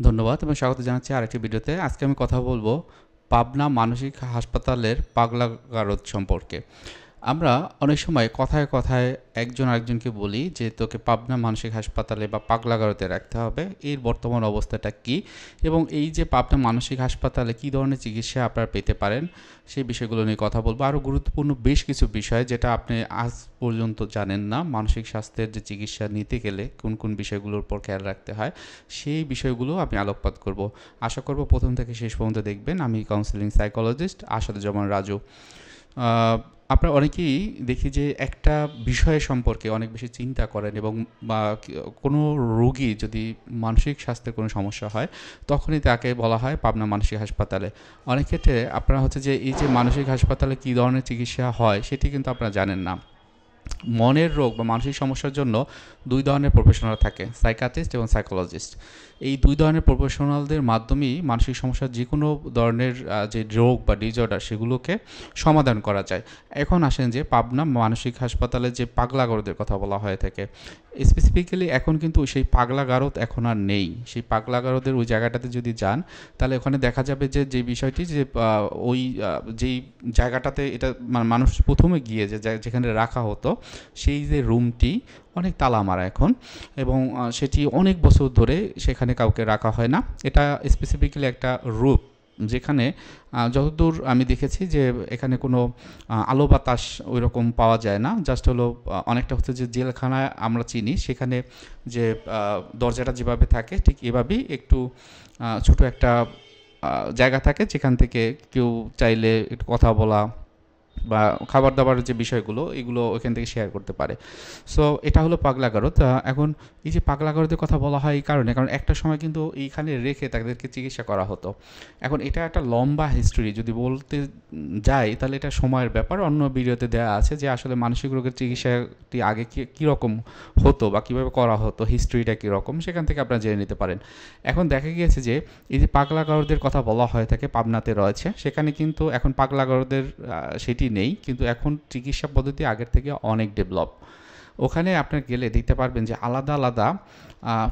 ধন্যবাদ এবং স্বাগত জানাচ্ছি আরেকটি ভিডিওতে। আজকে আমি কথা বলবো পাবনা মানসিক হাসপাতালের পাগলাগারদ সম্পর্কে। আমরা অনেক সময় কথায় কথায় একজন আরেকজনকে বলি যে তোকে পাবনা মানসিক হাসপাতালে বা পাগলাগারদে রাখতে হবে। এর বর্তমান অবস্থাটা কি এবং এই যে পাবনা মানসিক হাসপাতালে কী ধরনের চিকিৎসা আপনারা পেতে পারেন সেই বিষয়গুলো নিয়ে কথা বলবো। আরও গুরুত্বপূর্ণ বেশ কিছু বিষয় যেটা আপনি আজ পর্যন্ত জানেন না, মানসিক স্বাস্থ্যের যে চিকিৎসা নিতে গেলে কোন কোন বিষয়গুলোর উপর খেয়াল রাখতে হয় সেই বিষয়গুলো আমি আলোকপাত করব। আশা করব প্রথম থেকে শেষ পর্যন্ত দেখবেন। আমি কাউন্সিলিং সাইকোলজিস্ট আসাদুজ্জামান রাজু। আপনারা অনেকেই দেখি যে একটা বিষয় সম্পর্কে অনেক বেশি চিন্তা করেন এবং বা কোনো রোগী যদি মানসিক স্বাস্থ্যের কোনো সমস্যা হয় তখনই তাকে বলা হয় পাবনা মানসিক হাসপাতালে। অনেক ক্ষেত্রে আপনারা হচ্ছে যে এই যে মানসিক হাসপাতালে কী ধরনের চিকিৎসা হয় সেটি কিন্তু আপনারা জানেন না। মনের রোগ বা মানসিক সমস্যার জন্য দুই ধরনের প্রফেশনাল থাকে, সাইকিয়াট্রিস্ট এবং সাইকোলজিস্ট। এই দুই ধরনের প্রফেশনালদের মাধ্যমেই মানসিক সমস্যার যে কোনো ধরনের যে রোগ বা ডিসঅর্ডার সেগুলোকে সমাধান করা যায়। এখন আসেন যে পাবনা মানসিক হাসপাতালে যে পাগলাগারদের কথা বলা হয়ে থাকে, স্পেসিফিক্যালি এখন কিন্তু সেই পাগলাগারদ এখন আর নেই। সেই পাগলাগারদের ওই জায়গাটাতে যদি যান তাহলে ওখানে দেখা যাবে যে যে বিষয়টি যে ওই যেই জায়গাটাতে এটা মানুষ প্রথমে গিয়ে যেখানে রাখা হতো সেই যে রুমটি অনেক তালা মারা এখন, এবং সেটি অনেক বছর ধরে সেখানে কাউকে রাখা হয় না। এটা স্পেসিফিক্যালি একটা রূপ যেখানে যতদূর আমি দেখেছি যে এখানে কোনো আলো বাতাস ওই রকম পাওয়া যায় না। জাস্ট হলো অনেকটা হচ্ছে যে জেলখানায় আমরা চিনি সেখানে যে দরজাটা যেভাবে থাকে ঠিক এভাবেই একটু ছোটো একটা জায়গা থাকে যেখান থেকে কেউ চাইলে একটু কথা বলা বা খাবার দাবারের যে বিষয়গুলো এগুলো ওইখান থেকে শেয়ার করতে পারে। সো এটা হলো পাগলাগারদ। এখন এই যে পাগলাগারদের কথা বলা হয় এই কারণে, কারণ একটা সময় কিন্তু এইখানে রেখে তাদেরকে চিকিৎসা করা হতো। এখন এটা একটা লম্বা হিস্ট্রি, যদি বলতে যাই তাহলে এটা সময়ের ব্যাপার। অন্য ভিডিওতে দেওয়া আছে যে আসলে মানসিক রোগের চিকিৎসাটি আগে কীরকম হতো বা কীভাবে করা হতো, হিস্ট্রিটা কীরকম, সেখান থেকে আপনারা জেনে নিতে পারেন। এখন দেখা গিয়েছে যে এই যে পাগলাগারদের কথা বলা হয়ে থাকে পাবনাতে রয়েছে, সেখানে কিন্তু এখন পাগলাগারদের সেটি নেই, কিন্তু এখন চিকিৎসা পদ্ধতি আগের থেকে অনেক ডেভেলপ। ওখানে আপনার গেলে দেখতে পারবেন যে আলাদা আলাদা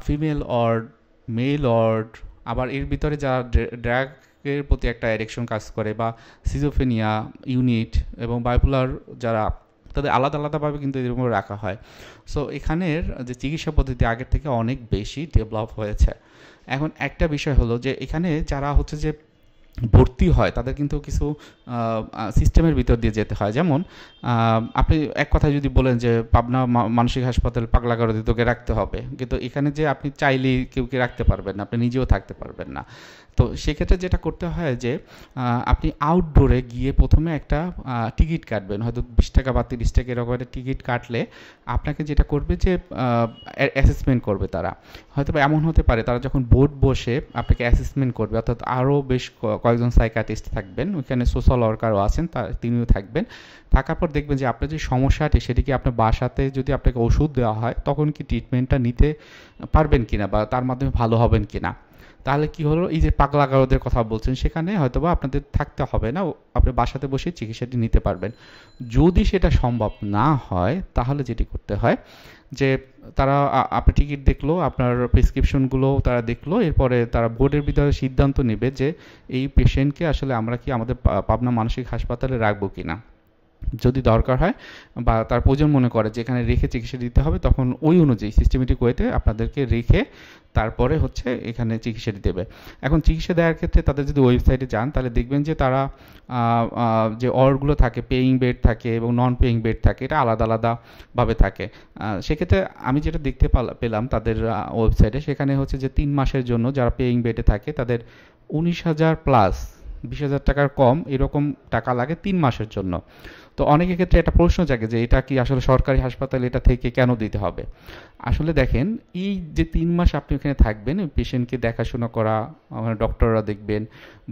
ফিমেল ওয়ার্ড, মেল ওয়ার্ড, আবার এর ভিতরে যারা ড্রাগের প্রতি একটা অ্যাডিকশন কাজ করে বা সিজোফেনিয়া ইউনিট এবং বাইপোলার যারা, তাদের আলাদা আলাদাভাবে কিন্তু এরকম রাখা হয়। সো এখানের যে চিকিৎসা পদ্ধতি আগের থেকে অনেক বেশি ডেভেলপ হয়েছে। এখন একটা বিষয় হলো যে এখানে যারা হচ্ছে যে ভর্তি হয় তাদের কিন্তু কিছু সিস্টেমের ভিতর দিয়ে যেতে হয়। যেমন আপনি এক কথায় যদি বলেন যে পাবনা মানসিক হাসপাতাল পাগলাগারদে তোকে রাখতে হবে, কিন্তু এখানে যে আপনি চাইলেই কেউকে রাখতে পারবেন না, আপনি নিজেও থাকতে পারবেন না। তো সেক্ষেত্রে যেটা করতে হয় যে আপনি আউটডোরে গিয়ে প্রথমে একটা টিকিট কাটবেন, হয়তো 20 টাকা বা 30 টাকা এরকম একটা টিকিট কাটলে আপনাকে যেটা করবে যে অ্যাসেসমেন্ট করবে তারা। হয়তো এমন হতে পারে তারা যখন বোর্ড বসে আপনাকে অ্যাসেসমেন্ট করবে, অর্থাৎ আরও বেশ কয়েকজন সাইকিয়াট্রিস্ট থাকবেন, ওইখানে সোশ্যাল ওয়ার্কারও আছেন, তিনিও থাকবেন। থাকার পর দেখবেন যে আপনার যে সমস্যাটি সেটি কি আপনার বাসাতে যদি আপনাকে ওষুধ দেওয়া হয় তখন কি ট্রিটমেন্টটা নিতে পারবেন কিনা বা তার মাধ্যমে ভালো হবেন কিনা। তাহলে কি হলো, এই যে পাগলাগারদের কথা বলছেন সেখানে হয়তোবা আপনাদের থাকতে হবে না, আপনি বাসাতে বসে চিকিৎসাটি নিতে পারবেন। যদি সেটা সম্ভব না হয় তাহলে যেটি করতে হয় যে তারা আপনার টিকিট দেখলো, আপনার প্রেসক্রিপশনগুলো তারা দেখলো, এরপরে তারা বোর্ডের ভিতরে সিদ্ধান্ত নেবে যে এই পেশেন্টকে আসলে আমরা কি আমাদের পাবনা মানসিক হাসপাতালে রাখবো কিনা। যদি দরকার হয় বা তার প্রয়োজন মনে করে যে এখানে রেখে চিকিৎসা দিতে হবে, তখন ওই অনুযায়ী সিস্টেমেটিক ওয়েতে আপনাদেরকে রেখে তারপরে হচ্ছে এখানে চিকিৎসাটি দেবে। এখন চিকিৎসা দেওয়ার ক্ষেত্রে তাদের যদি ওয়েবসাইটে যান তাহলে দেখবেন যে তারা যে ওয়ার্ডগুলো থাকে, পেইং বেড থাকে এবং নন পেইং বেড থাকে, এটা আলাদা আলাদাভাবে থাকে। সেক্ষেত্রে আমি যেটা দেখতে পেলাম তাদের ওয়েবসাইটে, সেখানে হচ্ছে যে 3 মাসের জন্য যারা পেইং বেডে থাকে তাদের 19,000 প্লাস 20,000 টাকার কম এরকম টাকা লাগে 3 মাসের জন্য। তো অনেকের ক্ষেত্রে একটা প্রশ্ন জাগে যে এটা কি আসলে সরকারি হাসপাতাল, এটা থেকে কেন দিতে হবে। আসলে দেখেন, এই যে 3 মাস আপনি ওখানে থাকবেন, ওই পেশেন্টকে দেখাশোনা করা, ডক্টররা দেখবেন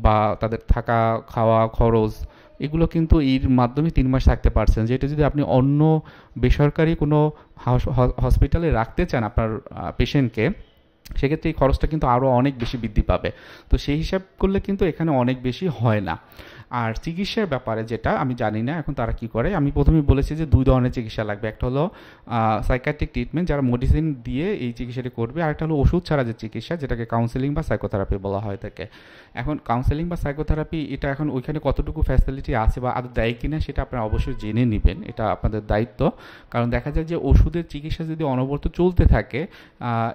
বা তাদের থাকা খাওয়া খরচ, এগুলো কিন্তু এর মাধ্যমে 3 মাস থাকতে পারছেন। যেটা যদি আপনি অন্য বেসরকারি কোনো হসপিটালে রাখতে চান আপনার পেশেন্টকে, সেক্ষেত্রে এই খরচটা কিন্তু আরও অনেক বেশি বৃদ্ধি পাবে। তো সেই হিসাব করলে কিন্তু এখানে অনেক বেশি হয় না। আর চিকিৎসার ব্যাপারে যেটা আমি জানি না এখন তারা কি করে, আমি প্রথমেই বলেছি যে 2 ধরনের চিকিৎসা লাগবে। একটা হলো সাইকিয়াট্রিক ট্রিটমেন্ট, যারা মেডিসিন দিয়ে এই চিকিৎসাটি করবে, আর একটা হলো ওষুধ ছাড়া যে চিকিৎসা, যেটাকে কাউন্সেলিং বা সাইকোথেরাপি বলা হয় থাকে। এখন কাউন্সেলিং বা সাইকোথেরাপি এটা এখন ওইখানে কতটুকু ফ্যাসিলিটি আছে বা আদৌ দেয় কিনা সেটা আপনারা অবশ্যই জেনে নেবেন, এটা আপনাদের দায়িত্ব। কারণ দেখা যায় যে ওষুধের চিকিৎসা যদি অনবরত চলতে থাকে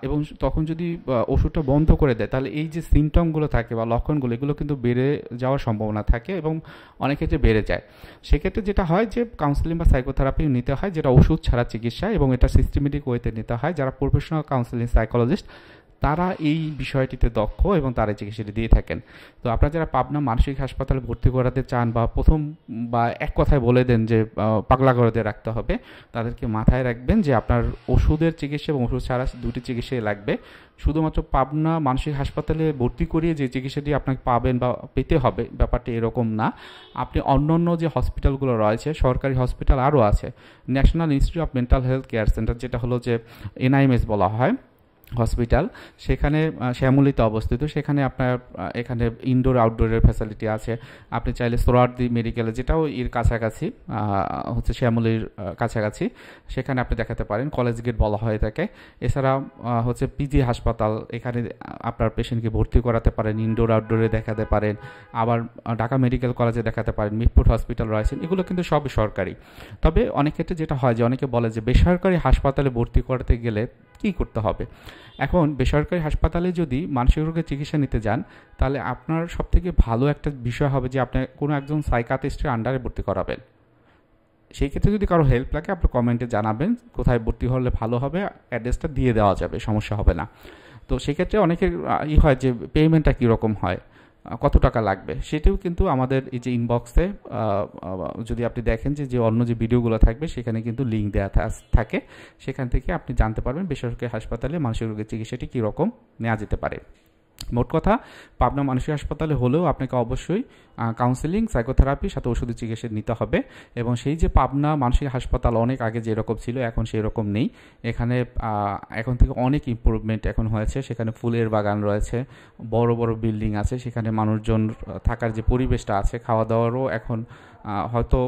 এবং তখন যদি ওষুধটা বন্ধ করে দেয়, তাহলে এই যে সিমটমগুলো থাকে বা লক্ষণগুলো, এগুলো কিন্তু বেড়ে যাওয়ার সম্ভাবনা থাকে এবং অনেক ক্ষেত্রে বেড়ে যায়। সেক্ষেত্রে যেটা হয় যে কাউন্সেলিং বা সাইকোথেরাপি নিতে হয়, যেটা ওষুধ ছাড়া চিকিৎসা, এবং এটা সিস্টেমেটিক ওয়েতে নিতে হয়। যারা প্রফেশনাল কাউন্সেলিং সাইকোলজিস্ট তারা এই বিষয়টিতে দক্ষ এবং তারা চিকিৎসাটি দিয়ে থাকেন। তো আপনারা যারা পাবনা মানসিক হাসপাতালে ভর্তি করাতে চান বা প্রথম বা এক কথায় বলে দেন যে পাগলা করে দিয়ে রাখতে হবে, তাদেরকে মাথায় রাখবেন যে আপনার ওষুধের চিকিৎসা এবং ওষুধ ছাড়া দুটি চিকিৎসাই লাগবে। শুধুমাত্র পাবনা মানসিক হাসপাতালে ভর্তি করিয়ে যে চিকিৎসাটি আপনাকে পাবেন বা পেতে হবে, ব্যাপারটি এরকম না। আপনি অন্যান্য যে হসপিটালগুলো রয়েছে, সরকারি হসপিটাল আরও আছে, national institute of mental health care centre, যেটা হলো যে NIMS বলা হয় হসপিটাল, সেখানে শ্যামলীতে অবস্থিত। সেখানে আপনার এখানে ইনডোর আউটডোরের ফ্যাসিলিটি আছে। আপনি চাইলে সোহরাওয়ার্দী মেডিকেলে, যেটাও এর কাছাকাছি হচ্ছে শ্যামলীর কাছাকাছি, সেখানে আপনি দেখাতে পারেন, কলেজ গেট বলা হয়ে থাকে। এছাড়া হচ্ছে PG হাসপাতাল, এখানে আপনার পেশেন্টকে ভর্তি করাতে পারেন, ইনডোর আউটডোরে দেখাতে পারেন। আবার ঢাকা মেডিকেল কলেজে দেখাতে পারেন, মিরপুর হসপিটাল রয়েছেন, এগুলো কিন্তু সবই সরকারি। তবে অনেক ক্ষেত্রে যেটা হয় যে অনেকে বলে যে বেসরকারি হাসপাতালে ভর্তি করতে গেলে কী করতে হবে। এখন বেসরকারি হাসপাতালে যদি মানসিক রোগের চিকিৎসা নিতে যান, তাহলে আপনার সবথেকে ভালো একটা বিষয় হবে যে আপনি কোনো একজন সাইকিয়াট্রিস্টের আন্ডারে ভর্তি করাবেন। সেই ক্ষেত্রে যদি কারো হেল্প লাগে আপনি কমেন্টে জানাবেন, কোথায় ভর্তি হলে ভালো হবে, অ্যাড্রেসটা দিয়ে দেওয়া যাবে, সমস্যা হবে না। তো সেক্ষেত্রে অনেকের হয় যে পেমেন্টটা কীরকম হয়, কত টাকা লাগবে, সেটাও কিন্তু আমাদের এই যে ইনবক্সে যদি আপনি দেখেন যে অন্য যে ভিডিওগুলো থাকবে সেখানে কিন্তু লিঙ্ক দেওয়া থাকে, সেখান থেকে আপনি জানতে পারবেন বেসরকারি হাসপাতালে মানসিক রোগের চিকিৎসাটি কীরকম নেওয়া যেতে পারে। মোট কথা, পাবনা মানসিক হাসপাতালে হলেও আপনাকে অবশ্যই কাউন্সেলিং, সাইকোথেরাপির সাথে ওষুধের চিকিৎসা নিতে হবে। এবং সেই যে পাবনা মানসিক হাসপাতাল অনেক আগে যেরকম ছিল এখন সেই রকম নেই। এখানে এখন থেকে অনেক ইমপ্রুভমেন্ট এখন হয়েছে। সেখানে ফুলের বাগান রয়েছে, বড় বড় বিল্ডিং আছে, সেখানে মানুষজন থাকার যে পরিবেশটা আছে, খাওয়া দাওয়ারও এখন হয়তো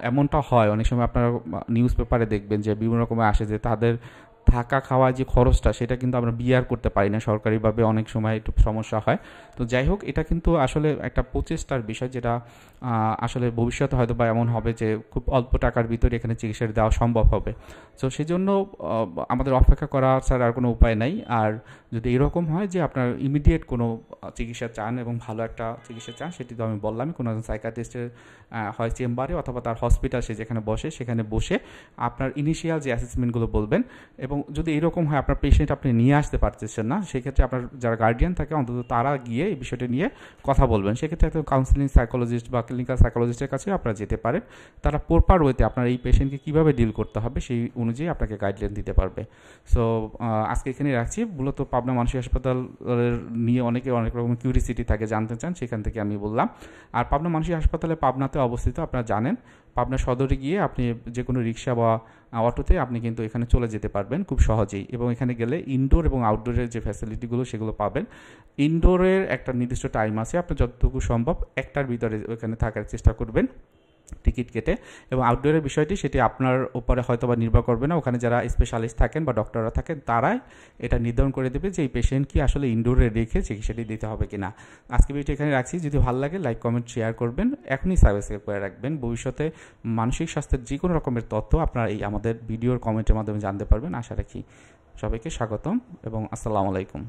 এমনটা হয় অনেক সময় আপনারা নিউজ পেপারে দেখবেন যে বিভিন্ন রকমের আসে যে তাদের থাকা খাওয়া যে খরচটা সেটা কিন্তু আমরা বিয়ার করতে পারি না, সরকারিভাবে অনেক সময় একটু সমস্যা হয়। তো যাই হোক, এটা কিন্তু আসলে একটা প্রচেষ্টার বিষয়, যেটা আসলে ভবিষ্যতে হয়তো বা এমন হবে যে খুব অল্প টাকার ভিতরে এখানে চিকিৎসা দেওয়া সম্ভব হবে। তো সেই জন্য আমাদের অপেক্ষা করা ছাড়া আর কোনো উপায় নাই। আর যদি এরকম হয় যে আপনার ইমিডিয়েট কোনো চিকিৎসা চান এবং ভালো একটা চিকিৎসা চান, সেটি তো আমি বললামই, কোনো একজন সাইকিয়াট্রিস্টের হয় চেম্বারে অথবা তার হসপিটাল সে যেখানে বসে সেখানে বসে আপনার ইনিশিয়াল যে অ্যাসেসমেন্টগুলো বলবেন। এবং যদি এরকম হয় আপনার পেশেন্ট আপনি নিয়ে আসতে পারতেছেন না, সেক্ষেত্রে আপনার যারা গার্ডিয়ান থাকে অন্তত তারা গিয়ে এই বিষয়টা নিয়ে কথা বলবেন। সেক্ষেত্রে একটা কাউন্সিলিং সাইকোলজিস্ট বা ক্লিনিক্যাল সাইকোলজিস্টের কাছে আপনারা যেতে পারেন। তারা প্রপার ওয়েতে আপনার এই পেশেন্টকে কীভাবে ডিল করতে হবে সেই অনুযায়ী আপনাকে গাইডলাইন দিতে পারবে। সো আজকে এখানে রাখছি। মূলত পাবনা মানসিক হাসপাতালের নিয়ে অনেক রকম কিউরিসিটি থাকে, জানতে চান, সেখান থেকে আমি বললাম। আর পাবনা মানসিক হাসপাতালে পাবনাতে অবস্থিত, আপনারা জানেন। পাবনা সদরে গিয়ে আপনি যে কোনো রিক্সা বা অটোতে আপনি কিন্তু এখানে চলে যেতে পারবেন খুব সহজেই। এবং এখানে গেলে ইনডোর এবং আউটডোরের যে ফ্যাসিলিটিগুলো সেগুলো পাবেন। ইনডোরের একটা নির্দিষ্ট টাইম আছে, আপনি যতটুকু সম্ভব 1টার ভিতরে ওখানে থাকার চেষ্টা করবেন টিকিট কেটে। এবং আউটডোরের বিষয়টি সেটি আপনার উপরে হয়তো বা নির্ভর করবে না, ওখানে যারা স্পেশালিস্ট থাকেন বা ডক্টররা থাকেন তারাই এটা নির্ধারণ করে দেবে যে এই পেশেন্ট কি আসলে ইনডোরে রেখে চিকিৎসাটি দিতে হবে কিনা। আজকে ভিডিওটি এখানে রাখছি। যদি ভালো লাগে লাইক, কমেন্ট, শেয়ার করবেন। এখনই সাবস্ক্রাইব করে রাখবেন। ভবিষ্যতে মানসিক স্বাস্থ্যের যে কোনো রকমের তথ্য আপনারা এই আমাদের ভিডিওর কমেন্টের মাধ্যমে জানতে পারবেন। আশা রাখি। সবাইকে স্বাগতম এবং আসসালামু আলাইকুম।